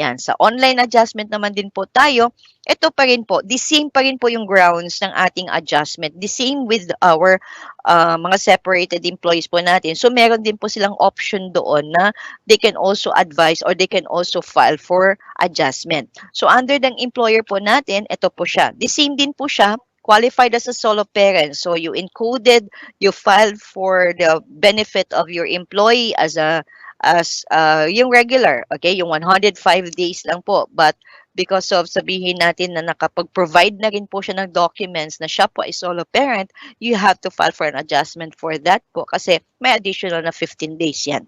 Yan, sa online adjustment naman din po tayo, ito pa rin po, the same pa rin po yung grounds ng ating adjustment. The same with our mga separated employees po natin. So, meron din po silang option doon na they can also advise or they can also file for adjustment. So, under ng employer po natin, ito po siya. The same din po siya, qualified as a solo parent. So, you included, you filed for the benefit of your employee as yung regular, okay, yung 105 days lang po. But because of sabihin natin na nakapag-provide na rin po siya ng documents na siya po ay solo parent, you have to file for an adjustment for that po kasi may additional na 15 days yan.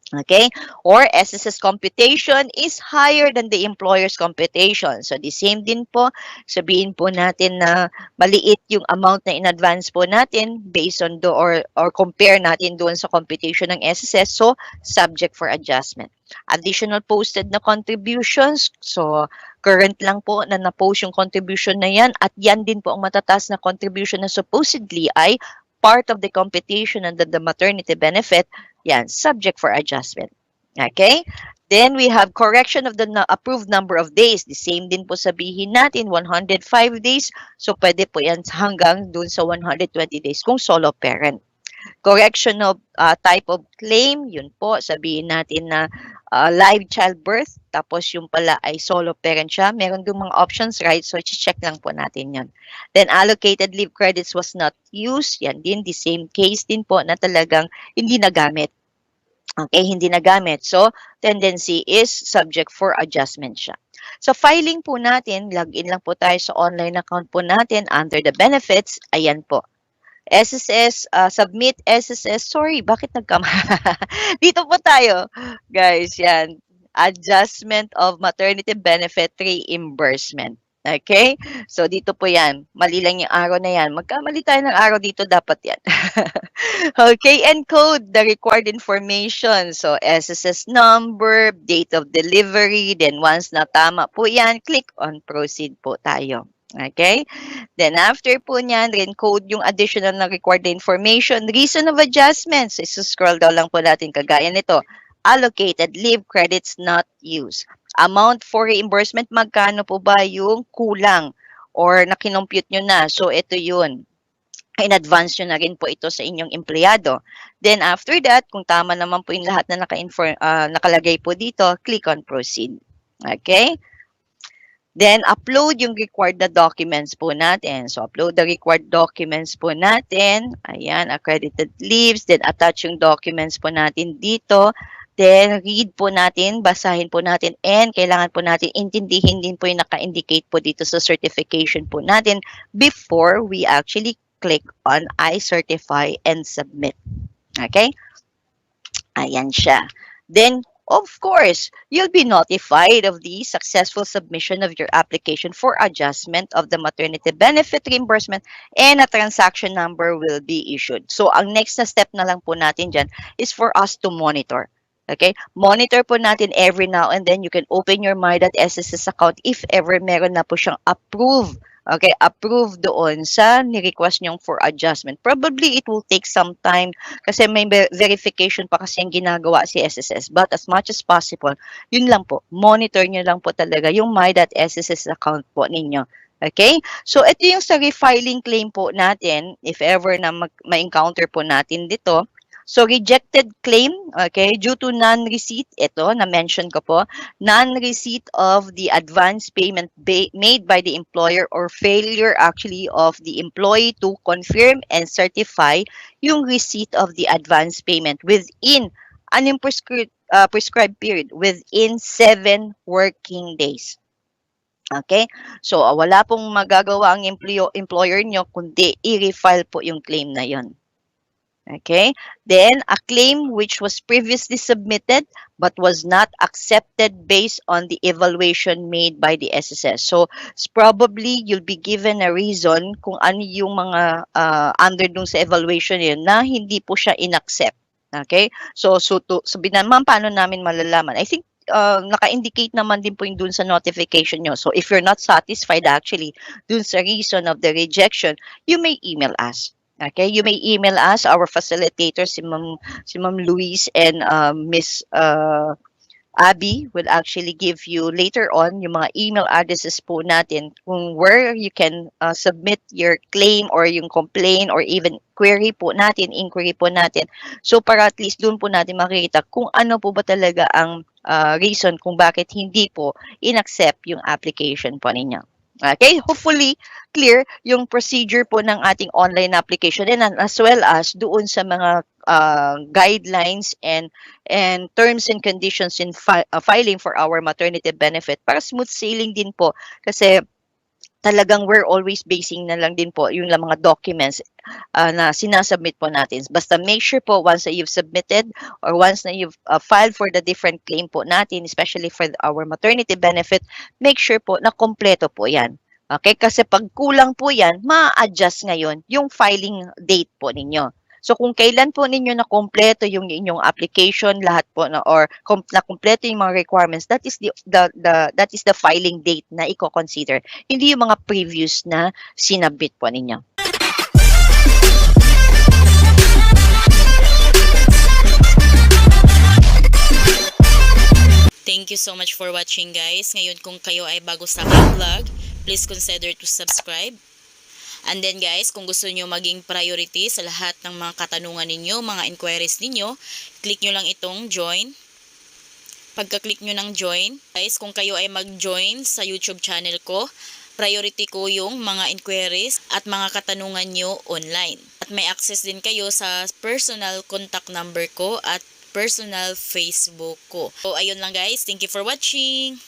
Okay? Or SSS computation is higher than the employer's computation. So, the same din po, sabihin po natin na maliit yung amount na in-advance po natin based on or compare natin doon sa computation ng SSS. So, subject for adjustment. Additional posted na contributions. So, current lang po na na-post yung contribution na yan at yan din po ang matataas na contribution na supposedly ay part of the computation and the maternity benefit. Yan, subject for adjustment. Okay? Then we have correction of the approved number of days. The same din po sabihin natin, 105 days. So, pwede po yan hanggang dun sa 120 days kung solo parent. Correction of type of claim, yun po, sabihin natin na live childbirth, tapos yung pala ay solo parent siya. Meron doon mga options, right? So, check lang po natin yun. Then, allocated leave credits was not used. Yan din, the same case din po na talagang hindi nagamit. Okay, hindi nagamit. So, tendency is subject for adjustment siya. So, filing po natin, login lang po tayo sa online account po natin under the benefits. Ayan po. SSS, submit SSS. Sorry, bakit Dito po tayo. Guys, yan. Adjustment of maternity benefit reimbursement. Okay? So, dito po yan. Mali lang yung araw na yan. Magkamali tayo ng araw dito, dapat yan. Okay, encode the required information. So, SSS number, date of delivery, then once na tama po yan, click on proceed po tayo. Okay? Then, after po niyan, encode yung additional na required information. Reason of adjustments. So, scroll down lang po natin kagaya nito. Allocated leave credits not used. Amount for reimbursement, magkano po ba yung kulang or nakinompute nyo na? So, ito yun. In advance nyo na rin po ito sa inyong empleyado. Then, after that, kung tama naman po yung lahat na nakalagay po dito, click on proceed. Okay? Then, upload yung required na documents po natin. So, upload the required documents po natin. Ayan, accredited leaves. Then, attach yung documents po natin dito. Then, read po natin, basahin po natin, and kailangan po natin intindihin din po yung naka-indicate po dito sa certification po natin before we actually click on I certify and submit. Okay? Ayan siya. Then, of course, you'll be notified of the successful submission of your application for adjustment of the maternity benefit reimbursement and a transaction number will be issued. So, ang next na step na lang po natin dyan is for us to monitor. Okay? Monitor po natin every now and then. You can open your My.SSS account if ever meron na po siyang approved. Okay, approved doon sa ni-request nyong for adjustment. Probably it will take some time kasi may verification pa kasi yung ginagawa si SSS. But as much as possible, yun lang po. Monitor nyo lang po talaga yung My.SSS account po ninyo. Okay? So, ito yung sa refiling claim po natin. If ever na ma-encounter po natin dito. So, rejected claim, okay, due to non-receipt, ito, na-mention ko po, non-receipt of the advance payment made by the employer or failure actually of the employee to confirm and certify yung receipt of the advance payment within an prescribed period, within 7 working days. Okay? So, wala pong magagawa ang employer nyo kundi i-refile po yung claim na yon. Okay, then a claim which was previously submitted but was not accepted based on the evaluation made by the SSS. So, probably you'll be given a reason kung ano yung mga under dun sa evaluation yun na hindi po siya inaccept. Okay, so sabihin naman, paano namin malalaman? I think naka-indicate naman din po yung dun sa notification nyo. So, if you're not satisfied actually dun sa reason of the rejection, you may email us. Okay, you may email us, our facilitator, si Ma'am Louise and Miss Abby will actually give you later on yung mga email addresses po natin kung where you can submit your claim or yung complaint or even inquiry po natin. So para at least doon po natin makikita kung ano po ba talaga ang reason kung bakit hindi po in-accept yung application po ninyo. Okay, hopefully clear yung procedure po ng ating online application and as well as doon sa mga guidelines and terms and conditions in filing for our maternity benefit para smooth sailing din po kasi talagang we're always basing na lang din po yung mga documents na sinasubmit po natin. Basta make sure po once na you've submitted or once na you've filed for the different claim po natin, especially for our maternity benefit, make sure po na kompleto po yan. Okay? Kasi pag kulang po yan, ma-adjust ngayon yung filing date po ninyo. So kung kailan po ninyo na kompleto yung inyong application, lahat po na or na kompleto yung mga requirements, that is the filing date na i-consider. Hindi yung mga previous na sinabit po ninyo. Thank you so much for watching, guys. Ngayon, kung kayo ay bago sa aking vlog, please consider to subscribe. And then guys, kung gusto niyo maging priority sa lahat ng mga katanungan ninyo, mga inquiries ninyo, click nyo lang itong join. Pagka-click nyo ng join, guys, kung kayo ay mag-join sa YouTube channel ko, priority ko yung mga inquiries at mga katanungan nyo online. At may access din kayo sa personal contact number ko at personal Facebook ko. So, ayun lang guys. Thank you for watching.